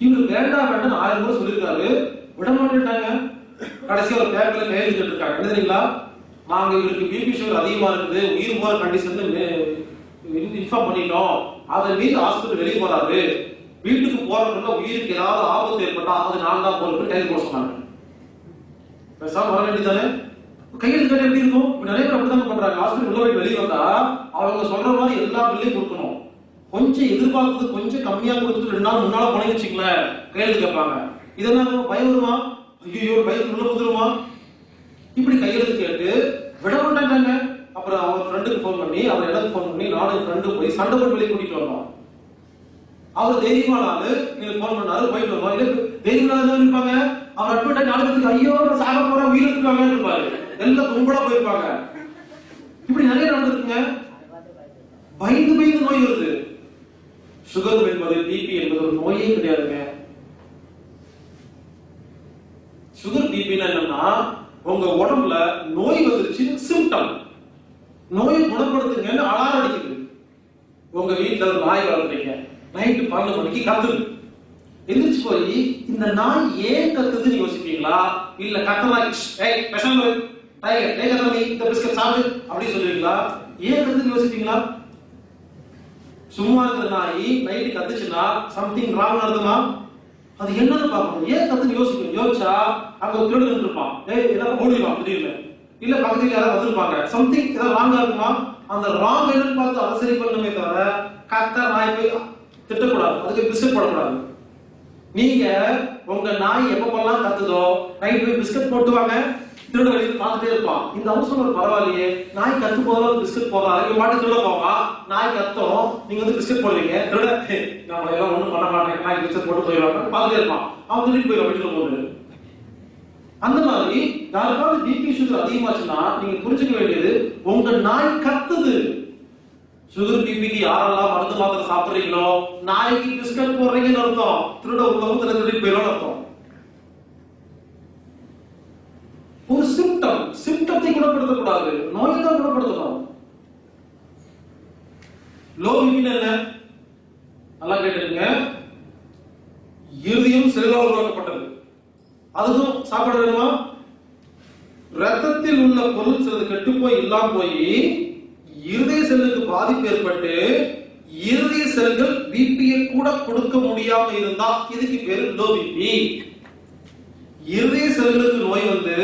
இவரு வேண்டாம் வேண்டாம் 1000 முறை சொல்லியிருக்காரு, விட மாட்டேட்டாங்க. கடைசியா ஒரு பேப்பர்ல கையெழுத்து கேட்டிருக்காங்க. என்ன தெரியுங்களா? நாங்க இவருக்கு பிபி சுகர் அதிகமா இருக்குது, உயிர் போற கண்டிஷன் இன்ஃபார்ம் பண்ணிட்டோம், அதை மீறி ஹாஸ்பிட்டல் வெளியே போறாரு, வீட்டுக்கு போறதுக்குள்ள உயிருக்கு ஏதாவது ஆபத்து ஏற்பட்டா அது நான் தான் போறது கையில் போட சொன்னாங்க. பேசாம வர வேண்டியதானே? கையெழுத்து கேட்டு எப்படி இருக்கும்? நிறைய பேர் அப்படிதான் பண்றாங்க. ஹாஸ்பிட்டல் உள்ள போய் வெளியே வந்தா அவங்க சொல்ற மாதிரி எல்லா பில்லையும் கொடுக்கணும். கொஞ்சம் எதிர்பார்த்தது கொஞ்சம் கம்மியா கொடுத்துட்டு 2 நாள் முன்னால போனீங்க வச்சுங்களேன், கையெழுத்து கேட்பாங்க. இதெல்லாம் பயம் வருமா? ஐயோ பயத்து உள்ள போதுருமா? இப்படி கையெழுத்து கேட்டு விட மாட்டாங்க. அப்புறம் அவர் ஃப்ரெண்டுக்கு ஃபோன் பண்ணி, அவர் எனக்கு ஃபோன் பண்ணி, நானும் என் ஃப்ரெண்டு போய் சண்டை போட்டு வெளியே கூட்டிட்டு வந்தோம். அவர் தைரியமான ஆளு, எனக்கு ஃபோன் பண்ணாரு, போயிட்டு வந்தோம். இல்ல தைரியமான இருப்பாங்க, அவர் அட்மிட் ஆகி 4 பேருக்கு ஐயோ நான் சாக போறேன் உயிர் இருக்காங்கன்னு இருப்பாரு. எல்லாம் கும்பலா போயிருப்பாங்க. இப்படி நிறைய நடந்திருக்குங்க. பயந்து பயந்து நோய் வருது. சுகர் என்பது, பிபி என்பது ஒரு நோயே கிடையாதுங்க. சுகர் பிபின்னா என்னன்னா, உங்க உடம்புல நோய் வந்துருச்சு, சிம்டம். நோயை குணப்படுத்துங்கன்னு அலாரம் அடிக்குது. உங்க வீட்டுல ஒரு நாய் வளர்க்குறீங்க, நைட்டு 12 மணிக்கு கத்துது. எந்திரிச்சு போய் இந்த நாய் ஏன் கத்துதுன்னு யோசிப்பீங்களா? இல்ல கத்தனாய் ஏய் பேசாம டைகர் டைகர் நீ இந்த பிஸ்கட் சாப்பிடு அப்படி சொல்லுவீங்களா? ஏன் கத்துதுன்னு யோசிப்பீங்களா? சும்மா இருக்கிற நாய் நைட்டு கத்துச்சுன்னா சம்திங் ராங் நடக்குமா? அது என்னன்னு பார்க்கணும். ஏன் கத்துன்னு யோசிக்கணும். யோசிச்சா அங்க ஒரு திருடன் இருப்பான், ஏய் ஏதாவது ஓடிடுவான் திடீர்னு. இல்ல பக்கத்துல யாராவது வந்திருப்பாங்க, சம்திங் ஏதாவது ராங்கா இருக்குமா? அந்த ராங் என்னன்னு பார்த்து அதை சரி பண்ணணுமே தவிர கத்த நாய் போய் திட்டக்கூடாது, அதுக்கு பிஸ்கட் போடக்கூடாது. நீங்க உங்க நாய் எப்பப்பெல்லாம் கத்துதோ நைட் போய் பிஸ்கட் போட்டுவாங்க, திருட வெளியே பார்த்துட்டே இருப்பான். இந்த அவசரம் ஒரு பரவாயில்லையே, நாய் கத்து போதாலும் பிஸ்கட் போடுறாரு, இவன் பாட்டு திருட போவான், நாய் கத்தும், நீங்க வந்து பிஸ்கட் போடுவீங்க, திருட நம்மள எல்லாம் ஒண்ணும் பண்ண மாட்டேங்க, நாய் பிஸ்கட் போட்டு போயிடுவாங்க பார்த்துட்டே இருப்பான், அவன் திருட்டு போயிடும் வீட்டுல போது. அந்த மாதிரி யாருக்காவது பிபி சுகர் அதிகமாச்சுன்னா நீங்க புரிஞ்சுக்க வேண்டியது, உங்க நாய் கத்துது. சுகர் பிபிக்கு யாரெல்லாம் மருந்து மாத்திரை சாப்பிடுறீங்களோ நாய்க்கு பிஸ்கட் போடுறீங்கன்னு அர்த்தம். திருட உள்ளவங்க திருட்டு போயிடும் அர்த்தம். ஒரு சிம்டம், சிம்டத்தை குணப்படுத்தக்கூடாது, நோயை தான் குணப்படுத்தணும். லோ பிபி என்ன? நல்லா கேட்டுங்க. இருதயம் செல்லால் உருவாக்கப்பட்டது, அதுவும் சாப்பாடு வேணுமா? ரத்தத்தில் உள்ள பொருள் சிலது கெட்டு போய் இல்லாம போய் இருதய செல்லுக்கு பாதிப்பு ஏற்பட்டு இருதய செல்கள் பிபியை கூட கொடுக்க முடியாம இருந்தா இதுக்கு பேரு லோ பிபி. இருதய செல்களுக்கு நோய் வந்து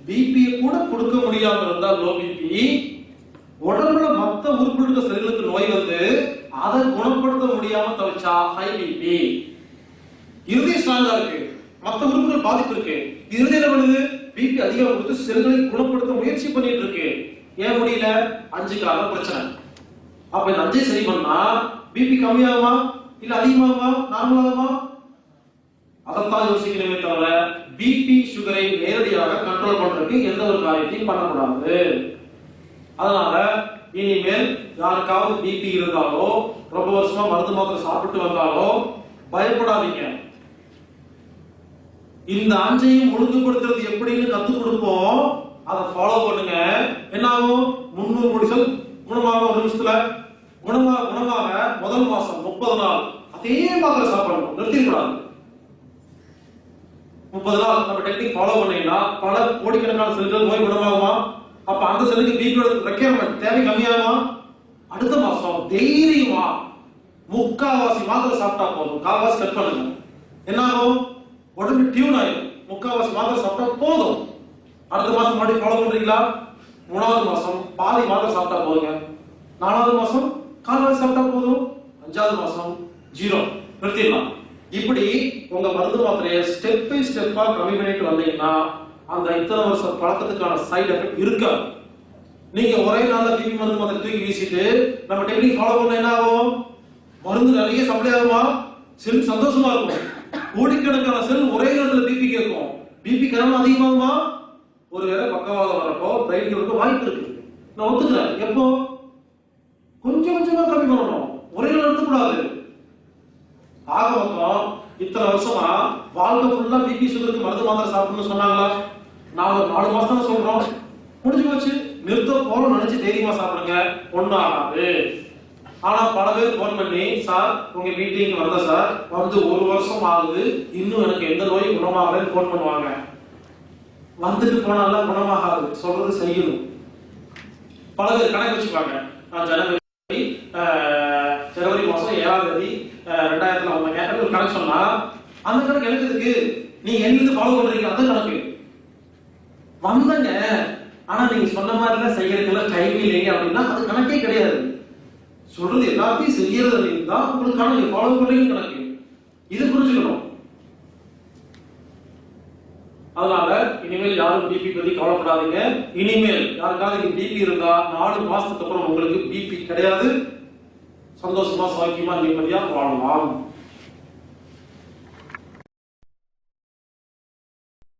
பிபியை கூட கொடுக்க முடியாம இருந்தா லோ பிபி. உடம்புல மத்த உறுப்புகளுக்கு செல்களுக்கு நோய் வந்து அதை குணப்படுத்த முடியாம தவிச்சா ஹை பிபி. இருதயம் ஸ்ட்ராங்கா இருக்கு, மத்த உறுப்புகள் பாதிப்பு இருக்கு, இருதயம் என்ன பண்ணுது? பிபி அதிகமா கொடுத்து செல்களை குணப்படுத்த முயற்சி பண்ணிட்டு இருக்கு. ஏன் முடியல? 5 காரணம் பிரச்சனை. அப்ப இந்த 5 சரி பண்ணா பிபி கம்மியாகுமா இல்ல அதிகமாகுமா நார்மலாகுமா? அதைத்தான் யோசிக்கணுமே தவிர பிபி சுகரை நேரடியாக கண்ட்ரோல் பண்றதுக்கு எந்த ஒரு காரியத்தையும் பண்ணக்கூடாது. அதனால இனிமேல் யாருக்காவது பிபி இருந்தாலோ ரொம்ப வருஷமா மருந்து மாத்திரை சாப்பிட்டு வந்தாலோ பயப்படாதீங்க. இந்த 5ஐயும் ஒழுங்குபடுத்துறது எப்படின்னு கத்து கொடுப்போம், அதை ஃபாலோ பண்ணுங்க. என்ன ஆகும்? 300 முடிசல் குணமாக 1 நிமிஷத்துல குணமாக முதல் மாசம் 30 நாள் அதே மாதிரி சாப்பிடணும், நிறுத்திக்கூடாது. 30 நாள் நம்ம டெக்னிக் ஃபாலோ பண்ணீங்கன்னா பல கோடிக்கணக்கான செல்கள் நோய் குணமாகுமா? அப்ப அந்த செல்லுக்கு பிபியோட ரெக்யர்மென்ட் தேவை கம்மியாகுமா? அடுத்த மாசம் தைரியமா 3/4 மாத்திரை சாப்பிட்டா போதும், 1/4 கட் பண்ணுங்க. என்ன ஆகும்? உடம்பு டியூன் ஆயிடும். 3/4 மாத்திரை சாப்பிட்டா போதும். அடுத்த மாசம் மறுபடியும் ஃபாலோ பண்றீங்களா? 3வது மாசம் பாதி மாத்திரை சாப்பிட்டா போதுங்க. 4வது மாசம் 1/4 சாப்பிட்டா போதும். 5வது மாசம் 0 நிறுத்திடலாம். இப்படி உங்க மருந்து மாத்திரையை ஸ்டெப் பை ஸ்டெப்பா கம்மி பண்ணிட்டு வந்தீங்கன்னா அந்த இத்தனை வருஷம் பழக்கத்துக்கான சைடு எஃபெக்ட் இருக்காது. நீங்க ஒரே நாள்ல பிபி மருந்து மாத்திரை தூக்கி வீசிட்டு நம்ம டெக்னிக் ஃபாலோ பண்ண என்ன ஆகும்? மருந்து நிறைய சப்ளை ஆகுமா? செல் சந்தோஷமா இருக்கும். கோடிக்கணக்கான செல் ஒரே நேரத்துல பிபி கேட்கும். பிபி கரவம் அதிகமாகுமா? ஒருவேளை பக்கவாதம் வரப்போ பிரைட் இருக்க வாய்ப்பு இருக்கு. நான் ஒத்துக்கிறேன். எப்போ? கொஞ்சம் கொஞ்சமா கம்மி பண்ணணும், ஒரே நாள் எடுத்துக்கூடாது. ஆக மொத்தம் இத்தனை வருஷமா வாழ்க்கை ஃபுல்லா பிபி சுகருக்கு மருந்து மாத்திரை சாப்பிடணும்னு சொன்னாங்களா? நான் ஒரு 4 மாசம் தான் சொல்றோம், முடிஞ்சு போச்சு. நிறுத்த போறோம் நினைச்சு தைரியமா சாப்பிடுங்க, ஒண்ணும் ஆகாது. ஆனா பல பேர் போன் பண்ணி, சார் உங்க மீட்டிங் வரல சார், வந்து 1 வருஷம் ஆகுது, இன்னும் எனக்கு எந்த நோயும் குணமாகலன்னு போன் பண்ணுவாங்க. வந்துட்டு போனால குணமாகாது, சொல்றது செய்யணும். பல பேர் கணக்கு வச்சுப்பாங்க. நான் ஜனவரி மாசம் 7ஆம் தேதி 2000 வந்தேங்க ஒரு கணக்கு சொன்னா அந்த கணக்கு எனக்கு இருக்கு. நீங்க எங்கிருந்து ஃபாலோ பண்றீங்க அந்த கணக்கு வந்தங்க. ஆனா நீங்க சொன்ன மாதிரி செய்யறதுல டைம் இல்லைங்க அப்படின்னா அது கணக்கே கிடையாது. சொல்றது எல்லாத்தையும் செய்யறது தான் உங்களுக்கு கணக்கு, ஃபாலோ பண்றீங்க கணக்கு. இது புரிஞ்சுக்கணும். அதனால இனிமேல் யாரும் பிபி பத்தி கவலைப்படாதீங்க. இனிமேல் யாருக்காவது பிபி இருந்தா 4 மாசத்துக்கு அப்புறம் உங்களுக்கு பிபி கிடையாது. சந்தோஷமா சௌக்கியமா நிம்மதியா வாழலாம்.